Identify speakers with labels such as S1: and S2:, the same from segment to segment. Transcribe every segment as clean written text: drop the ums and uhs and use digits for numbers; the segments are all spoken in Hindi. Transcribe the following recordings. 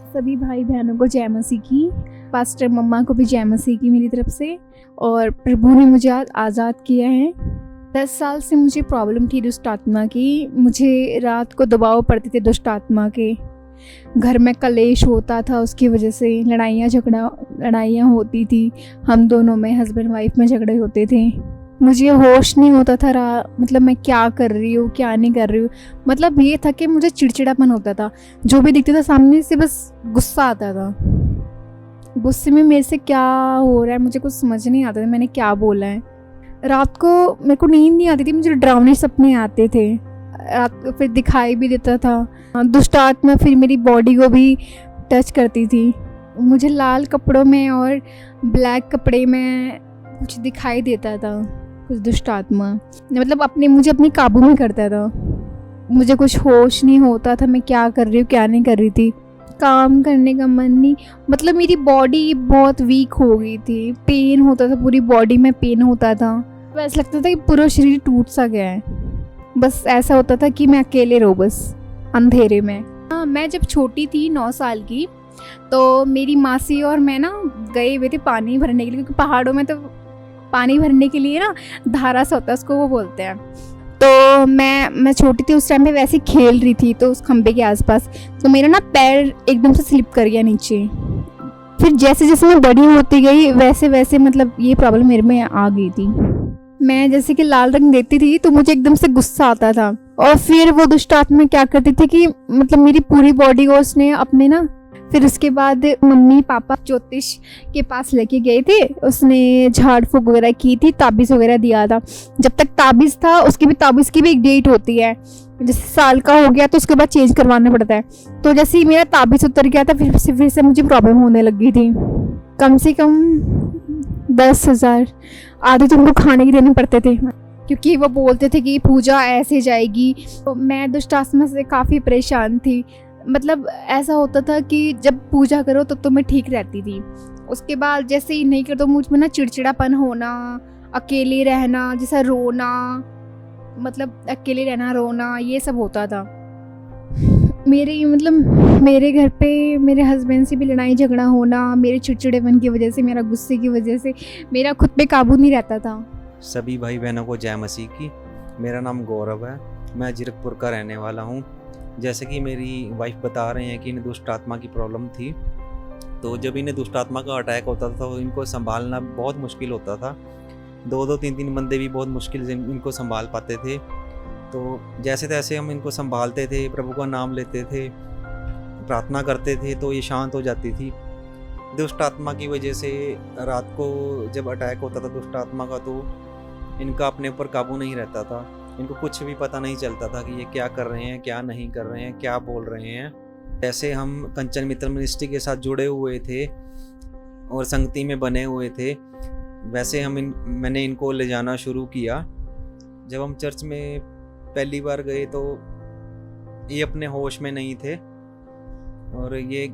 S1: सभी भाई बहनों को जय मसीह की। पास्टर मम्मा को भी जय मसीह की मेरी तरफ से। और प्रभु ने मुझे आज आज़ाद किया है। 10 साल से मुझे प्रॉब्लम थी दुष्ट आत्मा की। मुझे रात को दबाव पड़ते थे दुष्ट आत्मा के। घर में कलेश होता था, उसकी वजह से लड़ाइयाँ होती थी। हम दोनों में, हस्बैंड वाइफ में झगड़े होते थे। मुझे होश नहीं होता था मतलब मैं क्या कर रही हूँ क्या नहीं कर रही हूँ। मतलब ये था कि मुझे चिड़चिड़ापन होता था। जो भी दिखता था सामने से बस गुस्सा आता था। गुस्से में मेरे से क्या हो रहा है मुझे कुछ समझ नहीं आता था, मैंने क्या बोला है। रात को मेरे को नींद नहीं आती थी, मुझे डरावने सपने आते थे। रात को फिर दिखाई भी देता था दुष्ट आत्मा, फिर मेरी बॉडी को भी टच करती थी। मुझे लाल कपड़ों में और ब्लैक कपड़े में कुछ दिखाई देता था, कुछ दुष्ट आत्मा। मतलब मुझे अपने काबू में करता था। मुझे कुछ होश नहीं होता था, मैं क्या कर रही हूँ क्या नहीं कर रही थी। काम करने का मन नहीं, मतलब मेरी बॉडी बहुत वीक हो गई थी। पेन होता था, पूरी बॉडी में पेन होता था। ऐसा लगता था कि पूरा शरीर टूट सा गया है। बस ऐसा होता था कि मैं अकेले रहूँ बस अंधेरे में। मैं जब छोटी थी 9 साल की, तो मेरी मासी और मैं ना गए हुए थे पानी भरने के लिए, क्योंकि पहाड़ों में तो पानी भरने के लिए ना धारा सा होता है, उसको वो बोलते हैं। तो मैं छोटी थी उस टाइम पे, वैसे खेल रही थी तो उस खंबे के आसपास, तो मेरा ना पैर एकदम से स्लिप कर गया नीचे। फिर जैसे जैसे मैं बड़ी होती गई वैसे वैसे मतलब ये प्रॉब्लम मेरे में आ गई थी। मैं जैसे कि लाल रंग देखती थी तो मुझे एकदम से गुस्सा आता था। और फिर वो दुष्ट आत्मा क्या करती थी कि मतलब मेरी पूरी बॉडी को उसने अपने ना, फिर उसके बाद मम्मी पापा ज्योतिष के पास लेके गए थे। उसने झाड़ फूक वगैरह की थी, ताबीज़ वगैरह दिया था। जब तक ताबीज़ था उसकी भी ताबीज़ की भी एक डेट होती है, जैसे साल का हो गया तो उसके बाद चेंज करवाना पड़ता है। तो जैसे ही मेरा ताबीज़ उतर गया था फिर से मुझे प्रॉब्लम होने लगी थी। कम से कम 10,000 आधे तो उनको खाने के देने पड़ते थे, क्योंकि वो बोलते थे कि पूजा ऐसे जाएगी। तो मैं दुष्ट आत्मा से काफ़ी परेशान थी। मतलब ऐसा होता था कि जब पूजा करो तो मैं ठीक रहती थी, उसके बाद जैसे ही नहीं करो तो मुझ में ना चिड़चिड़ापन होना, अकेले रहना, जैसा रोना, मतलब अकेले रहना रोना, ये सब होता था। मेरे घर पे मेरे हस्बैंड से भी लड़ाई झगड़ा होना, मेरे चिड़चिड़ेपन की वजह से, मेरा गुस्से की वजह से, मेरा खुद पे काबू नहीं रहता था।
S2: सभी भाई बहनों को जय मसीह की। मेरा नाम गौरव है, मैं जीरकपुर का रहने वाला हूँ। जैसे कि मेरी वाइफ बता रहे हैं कि इन्हें दुष्ट आत्मा की प्रॉब्लम थी, तो जब इन्हें दुष्ट आत्मा का अटैक होता था तो इनको संभालना बहुत मुश्किल होता था। 2-2 3-3 बंदे भी बहुत मुश्किल से इनको संभाल पाते थे। तो जैसे तैसे हम इनको संभालते थे, प्रभु का नाम लेते थे, प्रार्थना करते थे तो ये शांत हो जाती थी। दुष्ट आत्मा की वजह से रात को जब अटैक होता था दुष्ट आत्मा का, तो इनका अपने ऊपर काबू नहीं रहता था। इनको कुछ भी पता नहीं चलता था कि ये क्या कर रहे हैं क्या नहीं कर रहे हैं, क्या बोल रहे हैं। जैसे हम कंचन मित्र मिनिस्ट्री के साथ जुड़े हुए थे और संगति में बने हुए थे, वैसे मैंने इनको ले जाना शुरू किया। जब हम चर्च में पहली बार गए तो ये अपने होश में नहीं थे और ये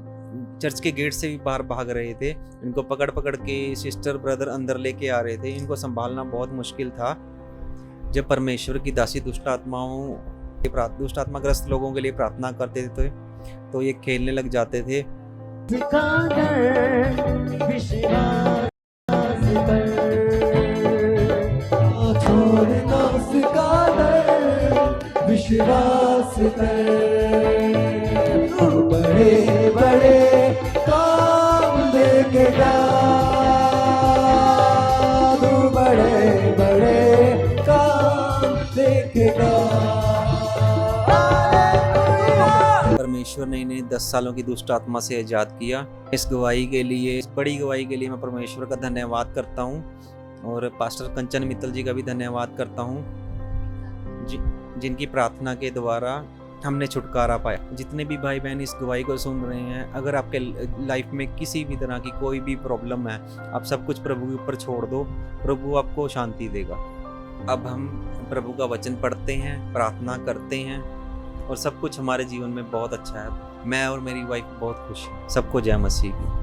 S2: चर्च के गेट से भी बाहर भाग रहे थे। इनको पकड़ पकड़ के सिस्टर ब्रदर अंदर लेके आ रहे थे। इनको संभालना बहुत मुश्किल था। जब परमेश्वर की दासी दुष्ट आत्माग्रस्त लोगों के लिए प्रार्थना करते थे तो ये खेलने लग जाते थे।
S3: विश्वास कर, बड़े बड़े काम देखेगा, तू बड़े बड़े काम देखेगा।
S2: परमेश्वर ने इन्हें 10 सालों की दुष्ट आत्मा से आजाद किया। इस गवाही के लिए, इस बड़ी गवाही के लिए मैं परमेश्वर का धन्यवाद करता हूँ और पास्टर कंचन मित्तल जी का भी धन्यवाद करता हूँ, जिनकी प्रार्थना के द्वारा हमने छुटकारा पाया। जितने भी भाई बहन इस गवाही को सुन रहे हैं, अगर आपके लाइफ में किसी भी तरह की कोई भी प्रॉब्लम है, आप सब कुछ प्रभु के ऊपर छोड़ दो, प्रभु आपको शांति देगा। अब हम प्रभु का वचन पढ़ते हैं, प्रार्थना करते हैं और सब कुछ हमारे जीवन में बहुत अच्छा है। मैं और मेरी वाइफ बहुत खुश हैं। सबको जय मसीह की।